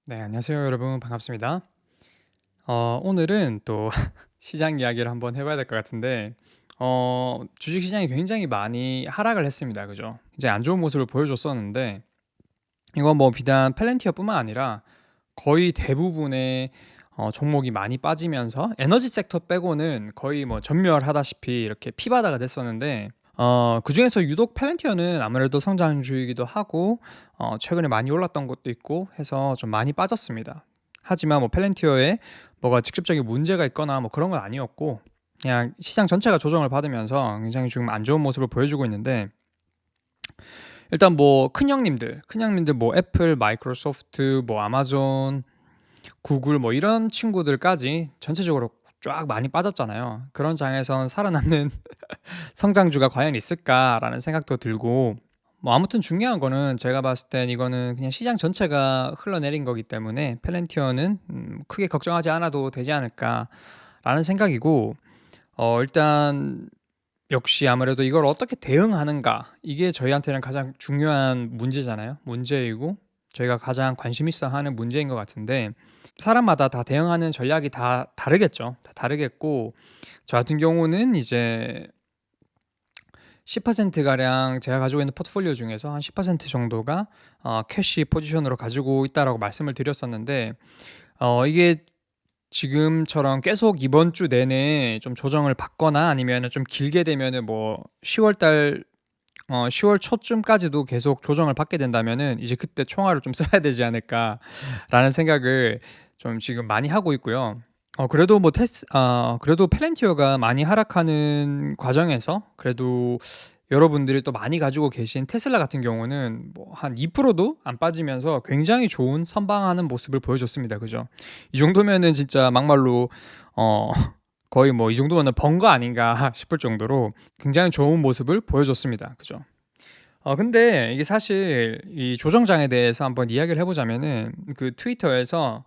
네, 안녕하세요, 여러분. 반갑습니다. 오늘은 또 시장 이야기를 한번 해봐야 될 것 같은데, 주식 시장이 굉장히 많이 하락을 했습니다. 그죠? 이제 안 좋은 모습을 보여줬었는데, 이건 뭐 비단 펠렌티어뿐만 아니라 거의 대부분의 종목이 많이 빠지면서 에너지 섹터 빼고는 거의 뭐 전멸하다시피 이렇게 피바다가 됐었는데, 그중에서 유독 펠렌티어는 아무래도 성장주이기도 하고 최근에 많이 올랐던 것도 있고 해서 좀 많이 빠졌습니다. 하지만 뭐 펠렌티어에 뭐가 직접적인 문제가 있거나 뭐 그런 건 아니었고, 그냥 시장 전체가 조정을 받으면서 굉장히 지금 안 좋은 모습을 보여주고 있는데, 일단 뭐 큰 형님들 뭐 애플, 마이크로소프트, 뭐 아마존, 구글 뭐 이런 친구들까지 전체적으로 쫙 많이 빠졌잖아요. 그런 장에선 살아남는 성장주가 과연 있을까라는 생각도 들고, 뭐 아무튼 중요한 거는 제가 봤을 땐 이거는 그냥 시장 전체가 흘러내린 거기 때문에 펠렌티어는 크게 걱정하지 않아도 되지 않을까라는 생각이고, 일단 역시 아무래도 이걸 어떻게 대응하는가, 이게 저희한테는 가장 중요한 문제잖아요. 문제이고 저희가 가장 관심 있어 하는 문제인 것 같은데, 사람마다 다 대응하는 전략이 다 다르겠죠. 다 다르겠고, 저 같은 경우는 이제 10% 가량 제가 가지고 있는 포트폴리오 중에서 한 10% 정도가 캐시 포지션으로 가지고 있다라고 말씀을 드렸었는데, 이게 지금처럼 계속 이번 주 내내 좀 조정을 받거나 아니면은 좀 길게 되면은 뭐 10월 달 10월 초쯤까지도 계속 조정을 받게 된다면은 이제 그때 총알을 좀 써야 되지 않을까라는 생각을 좀 지금 많이 하고 있고요. 그래도 펠렌티어가 많이 하락하는 과정에서 그래도 여러분들이 또 많이 가지고 계신 테슬라 같은 경우는 뭐 한 2%도 안 빠지면서 굉장히 좋은 선방하는 모습을 보여줬습니다. 그죠? 이 정도면은 진짜 막말로 어 거의 뭐 이 정도면은 번 거 아닌가 싶을 정도로 굉장히 좋은 모습을 보여줬습니다. 그죠? 근데 이게 사실 이 조정장에 대해서 한번 이야기를 해 보자면은, 그 트위터에서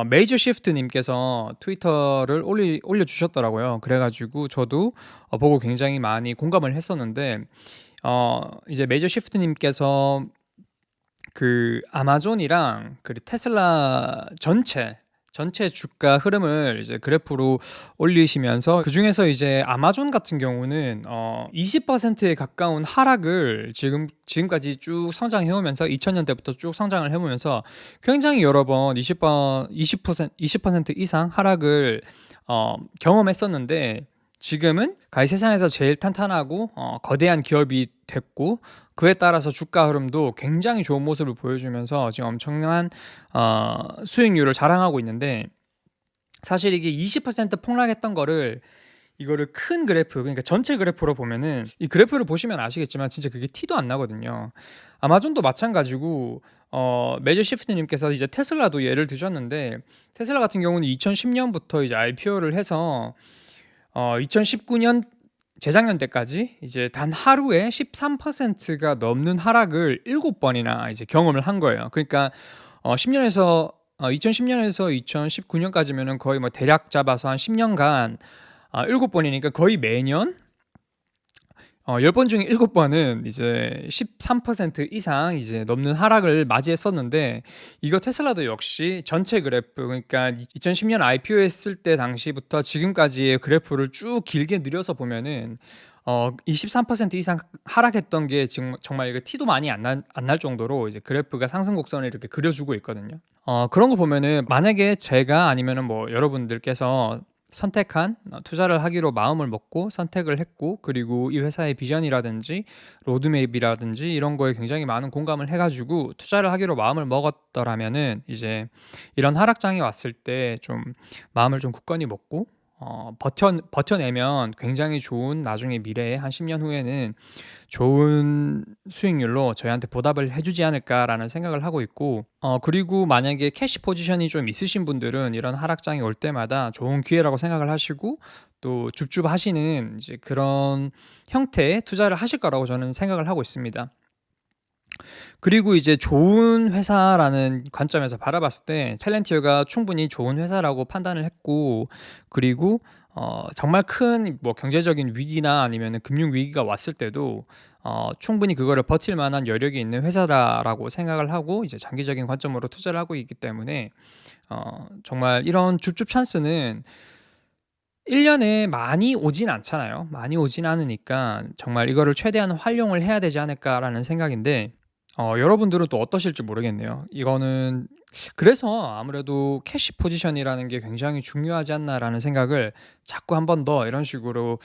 메이저 시프트 님께서 트위터를 올려 주셨더라고요. 그래 가지고 저도 보고 굉장히 많이 공감을 했었는데, 이제 메이저 시프트 님께서 그 아마존이랑 그 테슬라 전체 주가 흐름을 이제 그래프로 올리시면서, 그중에서 이제 아마존 같은 경우는 20%에 가까운 하락을 지금까지 쭉 성장해 오면서, 2000년대부터 쭉 성장을 해 오면서 굉장히 여러 번 20% 이상 하락을 경험했었는데, 지금은 가히 세상에서 제일 탄탄하고 거대한 기업이 됐고, 그에 따라서 주가 흐름도 굉장히 좋은 모습을 보여주면서 지금 엄청난 수익률을 자랑하고 있는데, 사실 이게 20% 폭락했던 거를, 이거를 큰 그래프, 그러니까 전체 그래프로 보면은, 이 그래프를 보시면 아시겠지만 진짜 그게 티도 안 나거든요. 아마존도 마찬가지고, 메이저 시프트님께서 이제 테슬라도 예를 드셨는데, 테슬라 같은 경우는 2010년부터 이제 IPO를 해서 2019년 재작년 때까지 이제 단 하루에 13%가 넘는 하락을 7번이나 이제 경험을 한 거예요. 그러니까 10년에서 2010년에서 2019년까지면은 거의 뭐 대략 잡아서 한 10년간 7번이니까 거의 매년 10번 중에 7번은 이제 13% 이상 이제 넘는 하락을 맞이했었는데, 이거 테슬라도 역시 전체 그래프, 그러니까 2010년 IPO 했을 때 당시부터 지금까지의 그래프를 쭉 길게 늘려서 보면은 이 13% 이상 하락했던 게 지금 정말 이거 티도 많이 안 날 정도로 이제 그래프가 상승 곡선을 이렇게 그려주고 있거든요. 그런 거 보면은, 만약에 제가 아니면은 뭐 여러분들께서 선택한 투자를 하기로 마음을 먹고 선택을 했고, 그리고 이 회사의 비전이라든지 로드맵이라든지 이런 거에 굉장히 많은 공감을 해 가지고 투자를 하기로 마음을 먹었더라면은, 이제 이런 하락장이 왔을 때 좀 마음을 좀 굳건히 먹고 버텨내면 굉장히 좋은, 나중에 미래에 한 10년 후에는 좋은 수익률로 저희한테 보답을 해 주지 않을까라는 생각을 하고 있고, 그리고 만약에 캐시 포지션이 좀 있으신 분들은 이런 하락장이 올 때마다 좋은 기회라고 생각을 하시고, 또 줍줍하시는 이제 그런 형태의 투자를 하실 거라고 저는 생각을 하고 있습니다. 그리고 이제 좋은 회사라는 관점에서 바라봤을 때 펠렌티어가 충분히 좋은 회사라고 판단을 했고, 그리고 정말 큰 뭐 경제적인 위기나 아니면은 금융 위기가 왔을 때도 충분히 그거를 버틸 만한 여력이 있는 회사다라고 생각을 하고 이제 장기적인 관점으로 투자를 하고 있기 때문에 정말 이런 줍줍 찬스는 1 년에 많이 오진 않잖아요. 많이 오진 않으니까 정말 '이거를 최대한 활용을 해야 되지 않을까.'라는 생각인데 여러분들은 또 어떠실지 모르겠네요. 이거는 그래서 아무래도 '캐시 포지션이라는 게 굉장히 중요하지 않나.'라는 생각을 자꾸 한 번 더 이런 식으로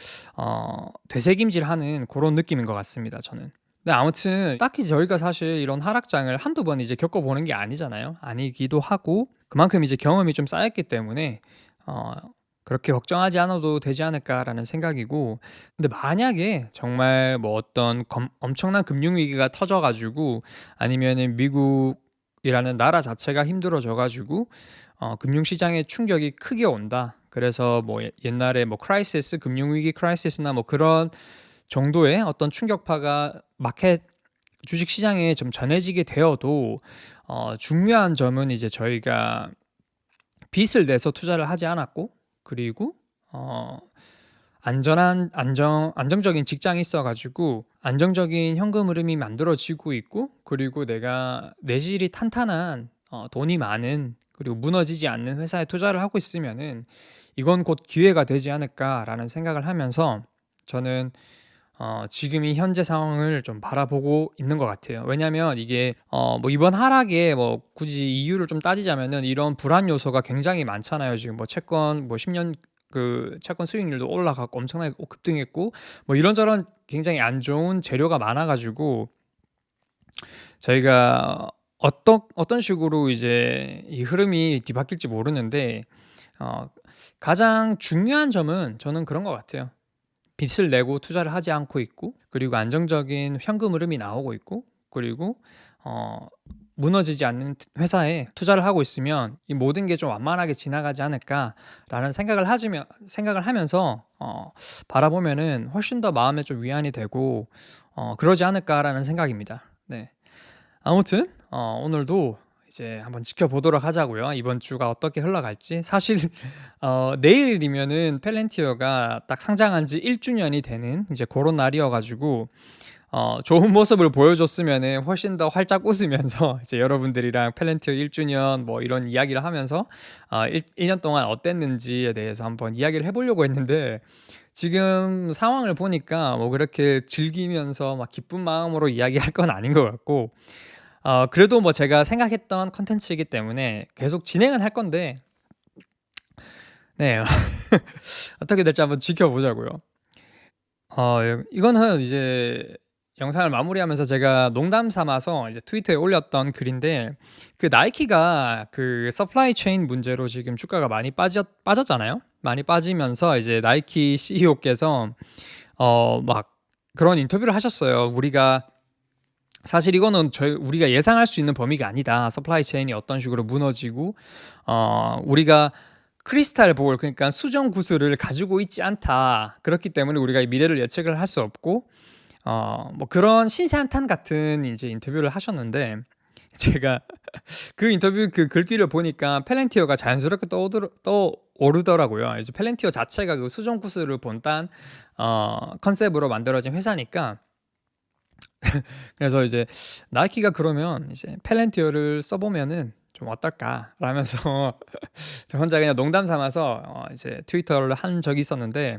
되새김질하는 그런 느낌인 것 같습니다 저는. 근데 아무튼 딱히 저희가 사실 이런 하락장을 한두 번 이제 겪어 보는 게 아니잖아요. 아니기도 하고 그만큼 이제 경험이 좀 쌓였기 때문에 어 '그렇게 걱정하지 않아도 되지 않을까.'라는 생각이고, 근데 만약에 정말 뭐 어떤 엄청난 금융 위기가 터져 가지고 아니면은 미국이라는 나라 자체가 힘들어져 가지고 금융 시장에 충격이 크게 온다. 그래서 뭐 옛날에 뭐 크라이시스 금융 위기 크라이시스나 뭐 그런 정도의 어떤 충격파가 마켓 주식 시장에 좀 전해지게 되어도 중요한 점은 이제 저희가 빚을 내서 투자를 하지 않았고, 그리고 어 안정적인 직장이 있어 가지고 안정적인 현금 흐름이 만들어지고 있고, 그리고 내가 내실이 탄탄한 돈이 많은 그리고 무너지지 않는 회사에 투자를 하고 있으면은 '이건 곧 기회가 되지 않을까.'라는 생각을 하면서 저는 지금 이 현재 상황을 좀 바라보고 있는 것 같아요. 왜냐하면 이게 뭐 이번 하락에 뭐 굳이 이유를 좀 따지자면은 이런 불안 요소가 굉장히 많잖아요. 지금 뭐 채권 뭐 10년 그 채권 수익률도 올라가고 엄청나게 급등했고 뭐 이런저런 굉장히 안 좋은 재료가 많아 가지고 저희가 어떤 식으로 이제 이 흐름이 뒤바뀔지 모르는데 어 가장 중요한 점은 저는 그런 것 같아요. 빚을 내고 투자를 하지 않고 있고, 그리고 안정적인 현금 흐름이 나오고 있고, 그리고 어 무너지지 않는 회사에 투자를 하고 있으면 '이 모든 게 좀 완만하게 지나가지 않을까.'라는 생각을 하면서 바라보면은 훨씬 더 마음에 좀 위안이 되고 '그러지 않을까.'라는 생각입니다. 네. 아무튼 오늘도 이제 한번 지켜보도록 하자고요. 이번 주가 어떻게 흘러갈지. 사실 내일이면은 펠렌티어가 딱 상장한 지 1 주년이 되는 이제 고런 날이어 가지고 좋은 모습을 보여줬으면은 훨씬 더 활짝 웃으면서 이제 여러분들이랑 펠렌티어 1 주년 뭐 이런 이야기를 하면서 1 년 동안 어땠는지에 대해서 한번 이야기를 해 보려고 했는데, 지금 상황을 보니까 뭐 그렇게 즐기면서 막 기쁜 마음으로 이야기할 건 아닌 것 같고, 그래도 뭐 제가 생각했던 콘텐츠이기 때문에 계속 진행은 할 건데, 네. 어떻게 될지 한번 지켜보자고요. 이거는 이제 영상을 마무리하면서 제가 농담 삼아서 이제 트위터에 올렸던 글인데, 그 나이키가 그 서플라이 체인 문제로 지금 주가가 많이 빠졌잖아요. 많이 빠지면서 이제 나이키 CEO께서 막 그런 인터뷰를 하셨어요. 사실 이거는 우리가 예상할 수 있는 범위가 아니다. 서플라이 체인이 어떤 식으로 무너지고 우리가 크리스탈 볼, 그러니까 수정 구슬을 가지고 있지 않다. 그렇기 때문에 우리가 이 미래를 예측을 할 수 없고 뭐 그런 신세한탄 같은 이제 인터뷰를 하셨는데, 제가 그 인터뷰 그 글귀를 보니까 펠렌티어가 자연스럽게 떠오르더라고요. 이제 펠렌티어 자체가 그 수정 구슬을 본딴 컨셉으로 만들어진 회사니까. 그래서 이제 나이키가 그러면 이제 펠렌티어를 써 보면은 좀 어떨까?라면서 저 혼자 그냥 농담 삼아서 이제 트위터를 한 적이 있었는데,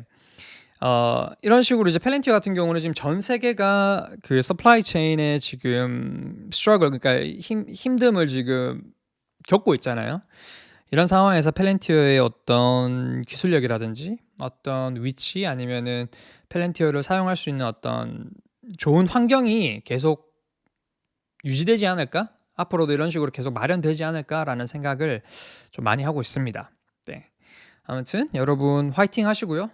이런 식으로 이제 펠렌티어 같은 경우는 지금 전 세계가 그 서플라이 체인에 지금 struggle, 그러니까 힘듦을 지금 겪고 있잖아요. 이런 상황에서 펠렌티어의 어떤 기술력이라든지 어떤 위치 아니면은 펠렌티어를 사용할 수 있는 어떤 좋은 환경이 계속 유지되지 않을까? '앞으로도 이런 식으로 계속 마련되지 않을까?'라는 생각을 좀 많이 하고 있습니다. 네. 아무튼 여러분 화이팅 하시고요.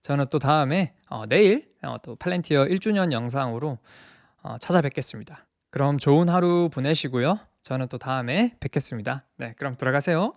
저는 또 다음에 내일 또 팔렌티어 1 주년 영상으로 찾아뵙겠습니다. 그럼 좋은 하루 보내시고요. 저는 또 다음에 뵙겠습니다. 네, 그럼 들어가세요.